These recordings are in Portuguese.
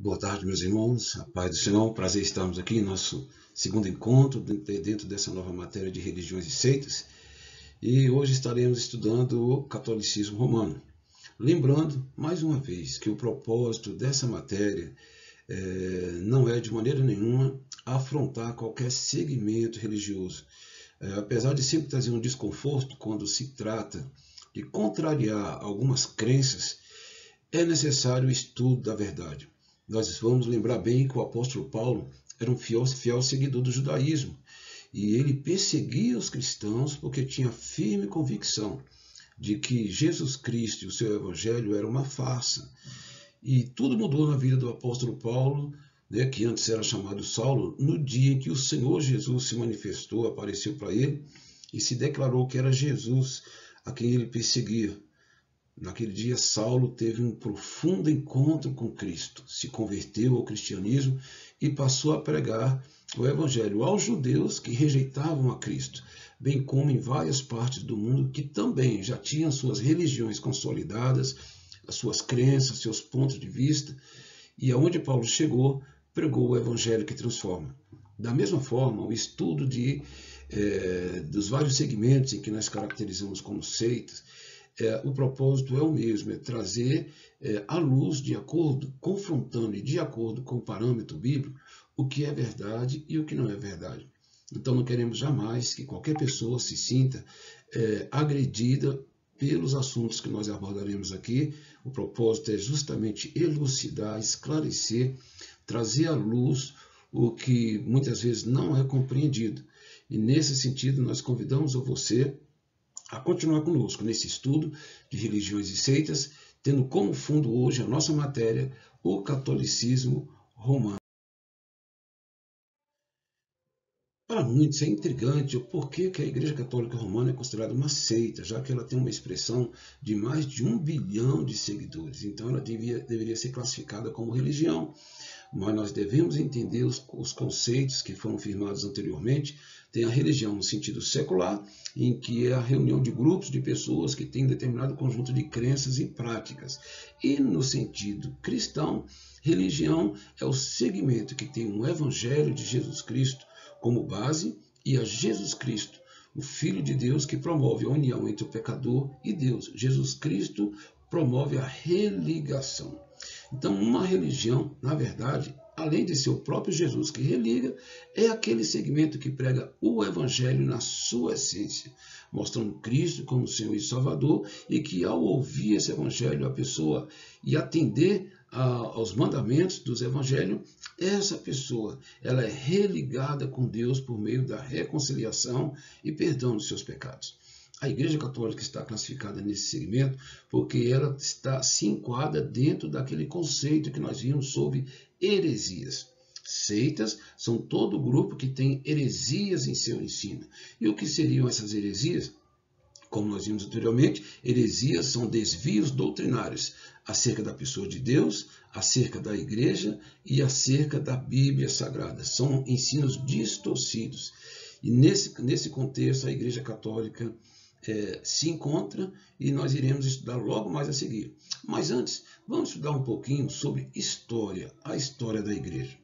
Boa tarde, meus irmãos. A paz do Senhor. Prazer estarmos aqui em nosso segundo encontro dentro dessa nova matéria de religiões e seitas. E hoje estaremos estudando o catolicismo romano. Lembrando, mais uma vez, que o propósito dessa matéria não é de maneira nenhuma afrontar qualquer segmento religioso. Apesar de sempre trazer um desconforto quando se trata de contrariar algumas crenças, é necessário o estudo da verdade. Nós vamos lembrar bem que o apóstolo Paulo era um fiel seguidor do judaísmo e ele perseguia os cristãos porque tinha firme convicção de que Jesus Cristo e o seu evangelho era uma farsa. E tudo mudou na vida do apóstolo Paulo, que antes era chamado Saulo, no dia em que o Senhor Jesus se manifestou, apareceu para ele e se declarou que era Jesus a quem ele perseguia. Naquele dia, Saulo teve um profundo encontro com Cristo, se converteu ao cristianismo e passou a pregar o evangelho aos judeus que rejeitavam a Cristo, bem como em várias partes do mundo que também já tinham suas religiões consolidadas, as suas crenças, seus pontos de vista, e aonde Paulo chegou, pregou o evangelho que transforma. Da mesma forma, o estudo dos vários segmentos em que nós caracterizamos como seitas, o propósito é o mesmo, é trazer à luz, confrontando e de acordo com o parâmetro bíblico, o que é verdade e o que não é verdade. Então não queremos jamais que qualquer pessoa se sinta agredida pelos assuntos que nós abordaremos aqui. O propósito é justamente elucidar, esclarecer, trazer à luz o que muitas vezes não é compreendido. E nesse sentido nós convidamos você a continuar conosco nesse estudo de religiões e seitas, tendo como fundo hoje a nossa matéria, o catolicismo romano. Para muitos é intrigante o porquê que a Igreja Católica Romana é considerada uma seita, já que ela tem uma expressão de mais de 1 bilhão de seguidores. Então ela deveria ser classificada como religião. Mas nós devemos entender os conceitos que foram firmados anteriormente. Tem a religião no sentido secular, em que é a reunião de grupos de pessoas que têm determinado conjunto de crenças e práticas. E no sentido cristão, religião é o segmento que tem um evangelho de Jesus Cristo como base e a Jesus Cristo, o Filho de Deus, que promove a união entre o pecador e Deus. Jesus Cristo promove a religação. Então, uma religião, na verdade, além de ser o próprio Jesus que religa, é aquele segmento que prega o evangelho na sua essência, mostrando Cristo como Senhor e Salvador, e que ao ouvir esse evangelho, a pessoa e atender aos mandamentos dos evangelhos, essa pessoa ela é religada com Deus por meio da reconciliação e perdão dos seus pecados. A Igreja Católica está classificada nesse segmento porque ela se enquadra dentro daquele conceito que nós vimos sobre heresias. Seitas são todo grupo que tem heresias em seu ensino. E o que seriam essas heresias? Como nós vimos anteriormente, heresias são desvios doutrinários acerca da pessoa de Deus, acerca da igreja e acerca da Bíblia Sagrada. São ensinos distorcidos. E nesse contexto, a Igreja Católica se encontra e nós iremos estudar logo mais a seguir. Mas antes, vamos estudar um pouquinho sobre história, a história da igreja.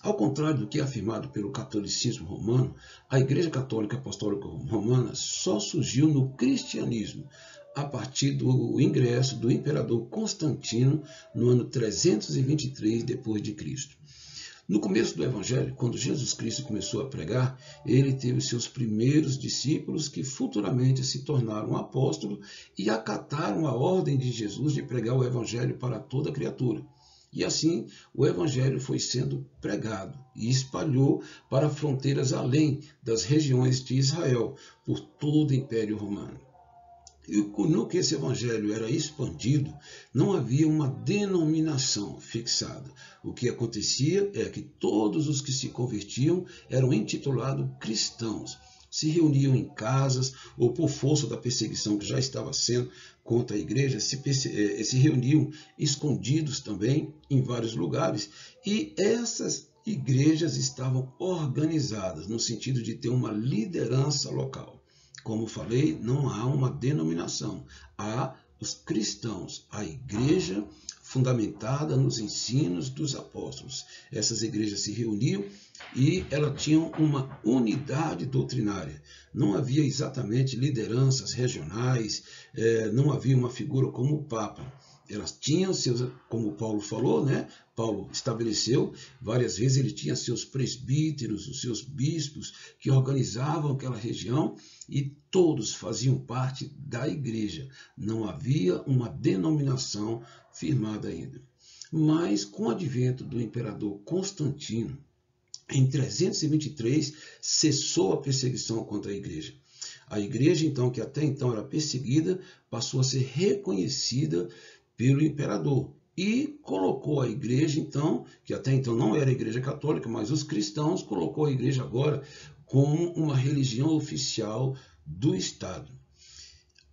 Ao contrário do que é afirmado pelo catolicismo romano, a Igreja Católica Apostólica Romana só surgiu no cristianismo a partir do ingresso do imperador Constantino no ano 323 d.C. No começo do Evangelho, quando Jesus Cristo começou a pregar, ele teve seus primeiros discípulos que futuramente se tornaram apóstolos e acataram a ordem de Jesus de pregar o Evangelho para toda criatura. E assim, o Evangelho foi sendo pregado e espalhou para fronteiras além das regiões de Israel, por todo o Império Romano. E no que esse evangelho era expandido, não havia uma denominação fixada. O que acontecia é que todos os que se convertiam eram intitulados cristãos. Se reuniam em casas ou por força da perseguição que já estava sendo contra a igreja, se reuniam escondidos também em vários lugares. E essas igrejas estavam organizadas no sentido de ter uma liderança local. Como falei, não há uma denominação, há os cristãos. A igreja fundamentada nos ensinos dos apóstolos. Essas igrejas se reuniam e elas tinham uma unidade doutrinária. Não havia exatamente lideranças regionais, não havia uma figura como o Papa. Elas tinham seus, como Paulo falou, né? Paulo estabeleceu várias vezes, ele tinha seus presbíteros, os seus bispos, que organizavam aquela região e todos faziam parte da igreja. Não havia uma denominação firmada ainda. Mas com o advento do imperador Constantino, em 323, cessou a perseguição contra a igreja. A igreja, então, que até então era perseguida, passou a ser reconhecida pelo imperador e colocou a igreja, então, que até então não era a igreja católica, mas os cristãos, colocou a igreja agora como uma religião oficial do Estado.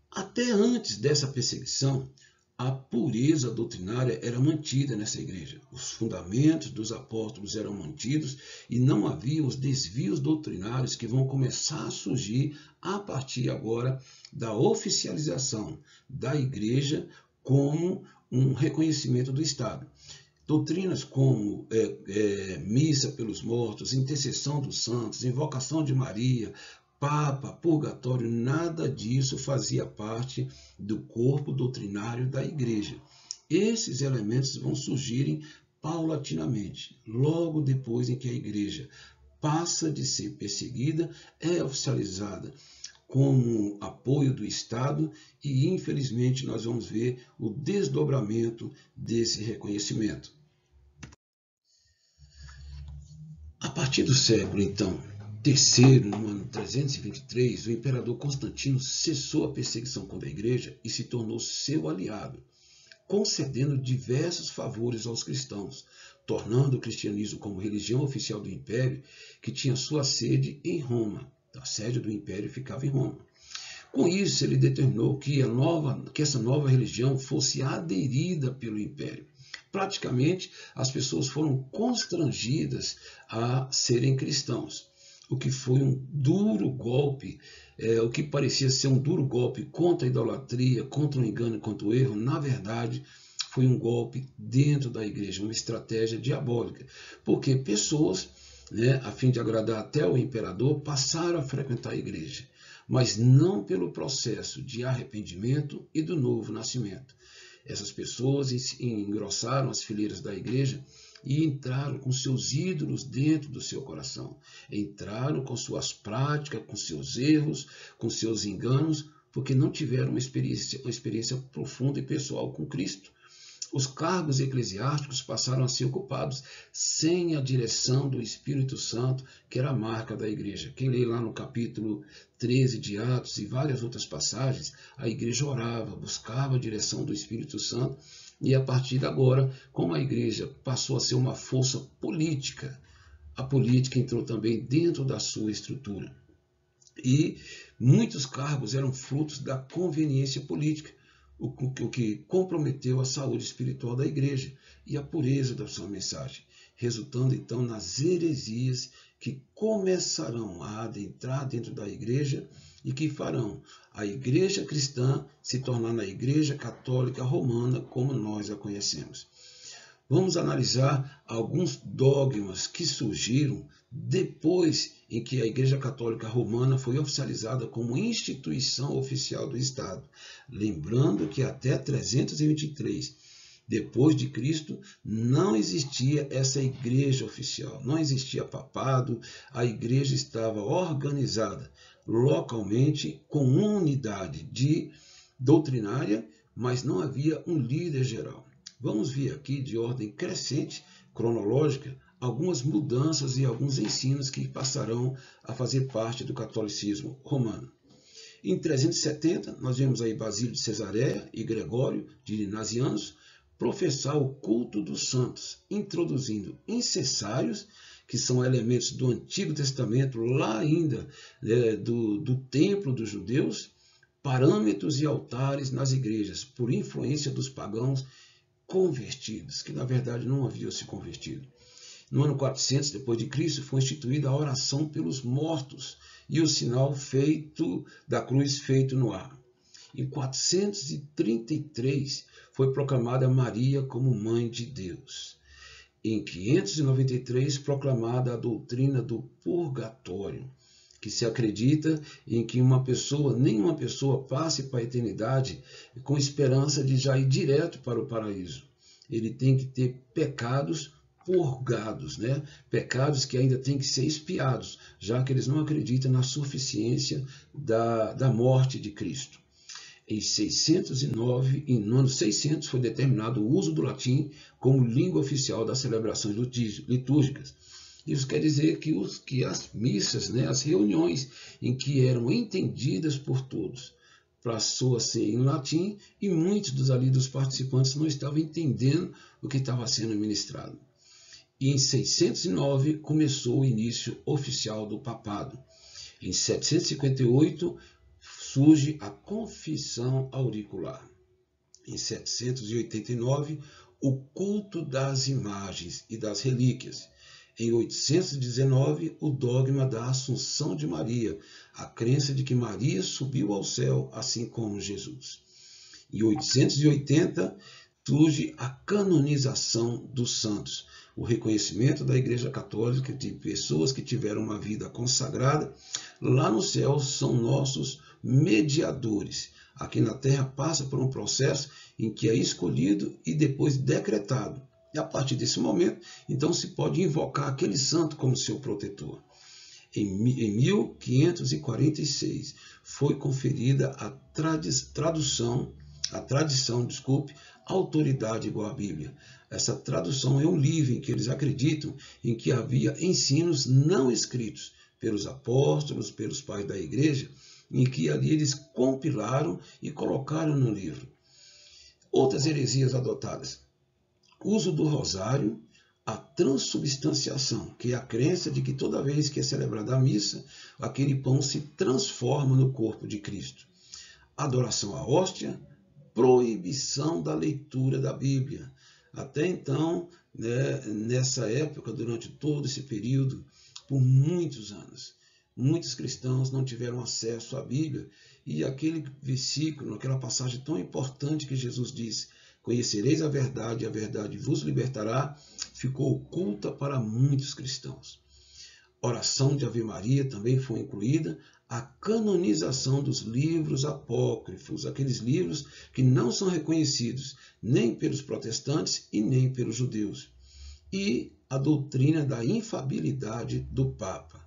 Até antes dessa perseguição, a pureza doutrinária era mantida nessa igreja. Os fundamentos dos apóstolos eram mantidos e não havia os desvios doutrinários que vão começar a surgir a partir agora da oficialização da igreja como um reconhecimento do Estado. Doutrinas como missa pelos mortos, intercessão dos santos, invocação de Maria, Papa, purgatório, nada disso fazia parte do corpo doutrinário da igreja. Esses elementos vão surgirem paulatinamente, logo depois em que a igreja passa de ser perseguida, é oficializada como apoio do Estado e, infelizmente, nós vamos ver o desdobramento desse reconhecimento. A partir do século, então, terceiro, no ano 323, o imperador Constantino cessou a perseguição contra a igreja e se tornou seu aliado, concedendo diversos favores aos cristãos, tornando o cristianismo como religião oficial do império, que tinha sua sede em Roma. A sede do império ficava em Roma. Com isso, ele determinou que essa nova religião fosse aderida pelo império. Praticamente, as pessoas foram constrangidas a serem cristãos, o que foi um duro golpe, o que parecia ser um duro golpe contra a idolatria, contra o engano e contra o erro, na verdade, foi um golpe dentro da igreja, uma estratégia diabólica, porque pessoas, a fim de agradar até o imperador, passaram a frequentar a igreja, mas não pelo processo de arrependimento e do novo nascimento. Essas pessoas engrossaram as fileiras da igreja e entraram com seus ídolos dentro do seu coração. Entraram com suas práticas, com seus erros, com seus enganos, porque não tiveram uma experiência profunda e pessoal com Cristo. Os cargos eclesiásticos passaram a ser ocupados sem a direção do Espírito Santo, que era a marca da igreja. Quem lê lá no capítulo 13 de Atos e várias outras passagens, a igreja orava, buscava a direção do Espírito Santo, e a partir de agora, como a igreja passou a ser uma força política, a política entrou também dentro da sua estrutura. E muitos cargos eram frutos da conveniência política, o que comprometeu a saúde espiritual da igreja e a pureza da sua mensagem, resultando então nas heresias que começarão a adentrar dentro da igreja e que farão a igreja cristã se tornar na igreja católica romana como nós a conhecemos. Vamos analisar alguns dogmas que surgiram depois em que a Igreja Católica Romana foi oficializada como instituição oficial do Estado. Lembrando que até 323, depois de Cristo, não existia essa igreja oficial, não existia papado, a igreja estava organizada localmente com unidade doutrinária, mas não havia um líder geral. Vamos ver aqui, de ordem crescente, cronológica, algumas mudanças e alguns ensinos que passarão a fazer parte do catolicismo romano. Em 370, nós vemos aí Basílio de Cesareia e Gregório de Nazianzus professar o culto dos santos, introduzindo incensários, que são elementos do Antigo Testamento, lá ainda do templo dos judeus, parâmetros e altares nas igrejas, por influência dos pagãos convertidos, que na verdade não haviam se convertido. No ano 400 depois de Cristo foi instituída a oração pelos mortos e o sinal da cruz feito no ar. Em 433 foi proclamada Maria como Mãe de Deus. Em 593 proclamada a doutrina do purgatório, que se acredita em que nenhuma pessoa passe para a eternidade com esperança de já ir direto para o paraíso. Ele tem que ter pecados purgados, né? Pecados que ainda têm que ser expiados, já que eles não acreditam na suficiência da morte de Cristo. Em 609, e no ano 600, foi determinado o uso do latim como língua oficial das celebrações litúrgicas. Isso quer dizer que as missas, né, as reuniões em que eram entendidas por todos, passou a ser em latim, e muitos dos participantes não estavam entendendo o que estava sendo ministrado. E em 609 começou o início oficial do papado. Em 758 surge a confissão auricular. Em 789, o culto das imagens e das relíquias. Em 819, o dogma da Assunção de Maria, a crença de que Maria subiu ao céu, assim como Jesus. Em 880, surge a canonização dos santos, o reconhecimento da Igreja Católica de pessoas que tiveram uma vida consagrada. Lá no céu são nossos mediadores. Aqui na Terra passa por um processo em que é escolhido e depois decretado. E a partir desse momento, então se pode invocar aquele santo como seu protetor. Em 1546 foi conferida a tradição, autoridade igual à Bíblia. Essa tradução é um livro em que eles acreditam em que havia ensinos não escritos pelos apóstolos, pelos pais da igreja, em que ali eles compilaram e colocaram no livro. Outras heresias adotadas: uso do rosário, a transubstanciação, que é a crença de que toda vez que é celebrada a missa, aquele pão se transforma no corpo de Cristo. Adoração à hóstia, proibição da leitura da Bíblia. Até então, né, nessa época, durante todo esse período, por muitos anos, muitos cristãos não tiveram acesso à Bíblia, e aquele versículo, aquela passagem tão importante que Jesus diz: conhecereis a verdade e a verdade vos libertará, ficou oculta para muitos cristãos. Oração de Ave Maria também foi incluída. A canonização dos livros apócrifos, aqueles livros que não são reconhecidos nem pelos protestantes e nem pelos judeus. E a doutrina da infabilidade do Papa.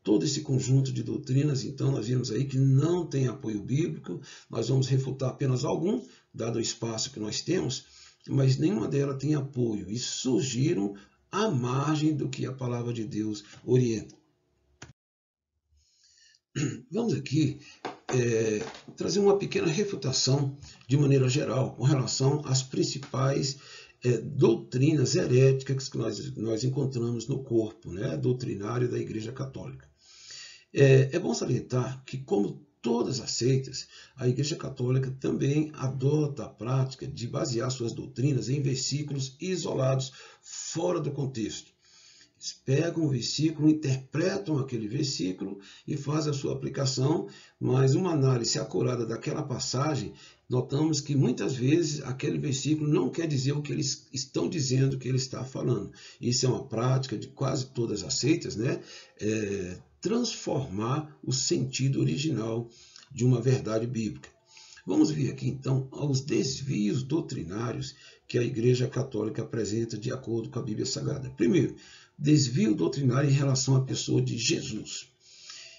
Todo esse conjunto de doutrinas, então, nós vimos aí que não tem apoio bíblico. Nós vamos refutar apenas algum, dado o espaço que nós temos, mas nenhuma delas tem apoio e surgiram à margem do que a palavra de Deus orienta. Vamos aqui trazer uma pequena refutação, de maneira geral, com relação às principais doutrinas heréticas que nós encontramos no corpo, né, doutrinário da Igreja Católica. É bom salientar que, como todas as seitas, a Igreja Católica também adota a prática de basear suas doutrinas em versículos isolados, fora do contexto. Eles pegam o versículo, interpretam aquele versículo e fazem a sua aplicação, mas uma análise acurada daquela passagem, notamos que muitas vezes aquele versículo não quer dizer o que eles estão dizendo que ele está falando. Isso é uma prática de quase todas as seitas, né? Transformar o sentido original de uma verdade bíblica. Vamos ver aqui então os desvios doutrinários que a Igreja Católica apresenta de acordo com a Bíblia Sagrada. Primeiro, desvio doutrinário em relação à pessoa de Jesus.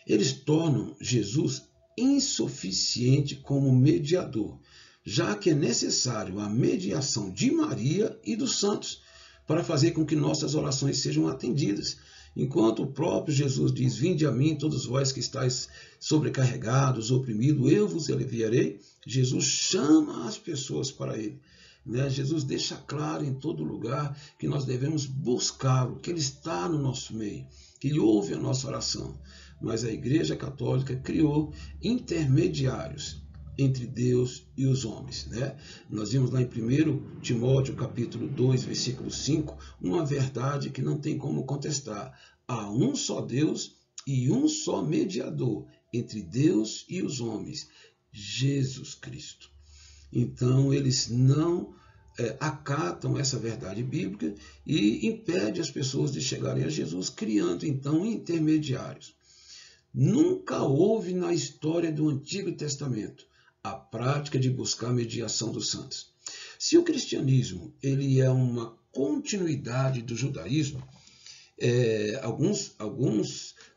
Eles tornam Jesus insuficiente como mediador, já que é necessário a mediação de Maria e dos santos para fazer com que nossas orações sejam atendidas. Enquanto o próprio Jesus diz: vinde a mim, todos vós que estáis sobrecarregados, oprimidos, eu vos aliviarei, Jesus chama as pessoas para ele. Jesus deixa claro em todo lugar que nós devemos buscá-lo, que ele está no nosso meio, que ele ouve a nossa oração. Mas a Igreja Católica criou intermediários entre Deus e os homens. Nós vimos lá em 1 Timóteo capítulo 2, versículo 5, uma verdade que não tem como contestar. Há um só Deus e um só mediador entre Deus e os homens, Jesus Cristo. Então, eles não acatam essa verdade bíblica e impede as pessoas de chegarem a Jesus, criando, então, intermediários. Nunca houve na história do Antigo Testamento a prática de buscar a mediação dos santos. Se o cristianismo ele é uma continuidade do judaísmo,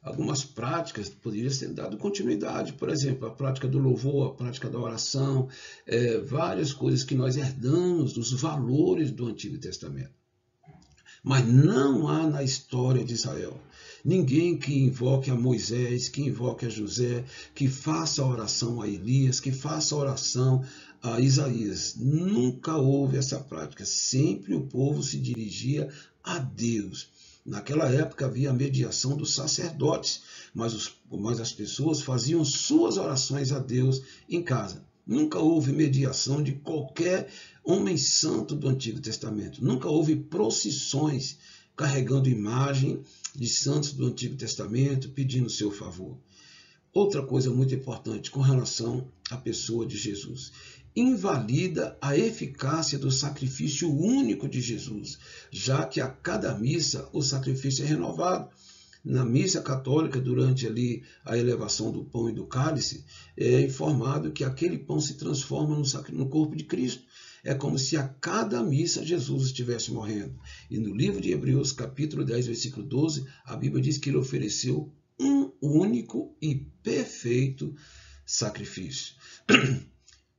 algumas práticas poderiam ser dado continuidade. Por exemplo, a prática do louvor, a prática da oração, várias coisas que nós herdamos dos valores do Antigo Testamento. Mas não há na história de Israel ninguém que invoque a Moisés, que invoque a José, que faça oração a Elias, que faça oração a Isaías. Nunca houve essa prática. Sempre o povo se dirigia a Deus. Naquela época havia a mediação dos sacerdotes, mas as pessoas faziam suas orações a Deus em casa. Nunca houve mediação de qualquer homem santo do Antigo Testamento. Nunca houve procissões carregando imagem de santos do Antigo Testamento, pedindo seu favor. Outra coisa muito importante com relação à pessoa de Jesus. Invalida a eficácia do sacrifício único de Jesus, já que a cada missa o sacrifício é renovado. Na missa católica, durante ali a elevação do pão e do cálice, é informado que aquele pão se transforma no corpo de Cristo. É como se a cada missa Jesus estivesse morrendo. E no livro de Hebreus, capítulo 10, versículo 12, a Bíblia diz que ele ofereceu um único e perfeito sacrifício.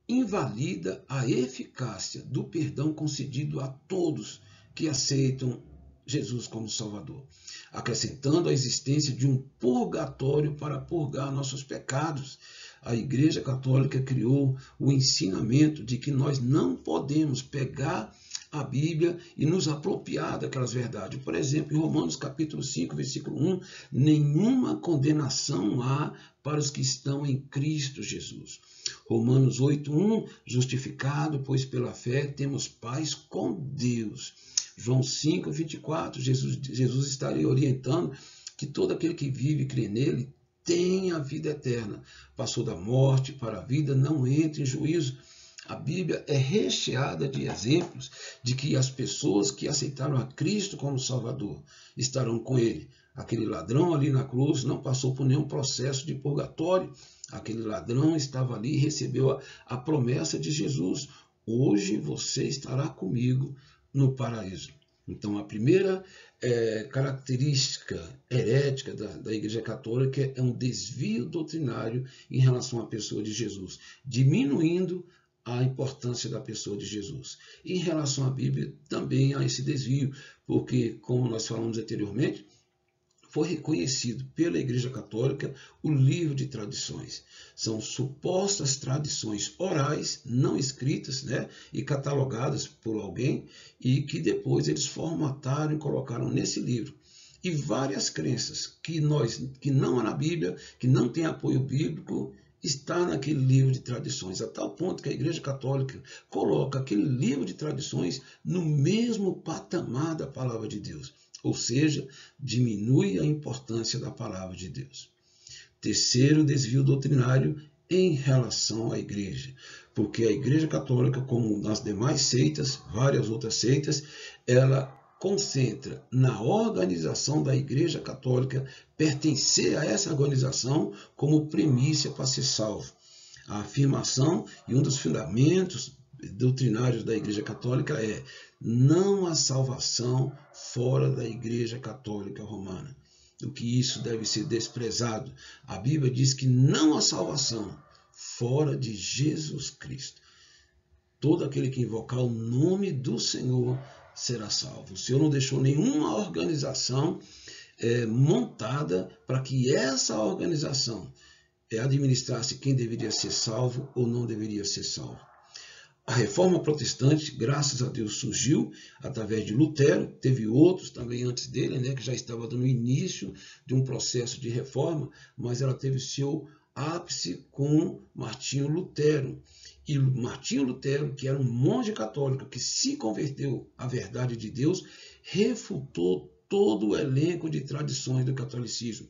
Invalida a eficácia do perdão concedido a todos que aceitam Jesus como Salvador, acrescentando a existência de um purgatório para purgar nossos pecados. A Igreja Católica criou o ensinamento de que nós não podemos pegar a Bíblia e nos apropriar daquelas verdades. Por exemplo, em Romanos capítulo 5, versículo 1, nenhuma condenação há para os que estão em Cristo Jesus. Romanos 8:1, justificado, pois pela fé temos paz com Deus. João 5:24, Jesus estaria orientando que todo aquele que vive e crê nele tem a vida eterna. Passou da morte para a vida, não entra em juízo. A Bíblia é recheada de exemplos de que as pessoas que aceitaram a Cristo como Salvador estarão com ele. Aquele ladrão ali na cruz não passou por nenhum processo de purgatório. Aquele ladrão estava ali e recebeu a promessa de Jesus. Hoje você estará comigo no paraíso. Então, a primeira característica herética da Igreja Católica é um desvio doutrinário em relação à pessoa de Jesus, diminuindo a importância da pessoa de Jesus. Em relação à Bíblia, também há esse desvio, porque, como nós falamos anteriormente, foi reconhecido pela Igreja Católica o livro de tradições. São supostas tradições orais, não escritas, e catalogadas por alguém, e que depois eles formataram e colocaram nesse livro. E várias crenças que não há na Bíblia, que não tem apoio bíblico, está naquele livro de tradições, a tal ponto que a Igreja Católica coloca aquele livro de tradições no mesmo patamar da palavra de Deus. Ou seja, diminui a importância da palavra de Deus. Terceiro desvio doutrinário em relação à igreja, porque a Igreja Católica, como nas demais seitas, várias outras seitas, ela concentra na organização da Igreja Católica, pertencer a essa organização como premissa para ser salvo. A afirmação e um dos fundamentos doutrinários da Igreja Católica é: não há salvação fora da Igreja Católica Romana. O que isso deve ser desprezado. A Bíblia diz que não há salvação fora de Jesus Cristo. Todo aquele que invocar o nome do Senhor será salvo. O Senhor não deixou nenhuma organização montada para que essa organização administrasse quem deveria ser salvo ou não deveria ser salvo. A Reforma Protestante, graças a Deus, surgiu através de Lutero. Teve outros também antes dele, que já estava dando início de um processo de reforma, mas ela teve seu ápice com Martinho Lutero. E Martinho Lutero, que era um monge católico que se converteu à verdade de Deus, refutou todo o elenco de tradições do catolicismo.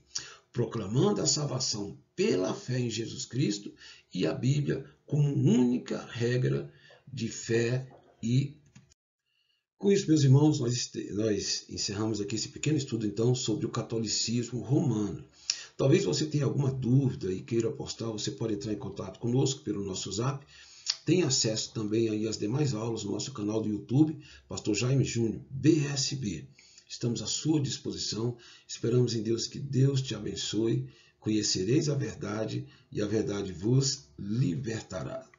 proclamando a salvação pela fé em Jesus Cristo e a Bíblia como única regra de fé. E com isso, meus irmãos, nós encerramos aqui esse pequeno estudo então sobre o catolicismo romano. Talvez você tenha alguma dúvida e queira postar, você pode entrar em contato conosco pelo nosso Zap. Tem acesso também aí às demais aulas no nosso canal do YouTube, Pastor Jaime Júnior, BSB. Estamos à sua disposição. Esperamos em Deus que Deus te abençoe. Conhecereis a verdade e a verdade vos libertará.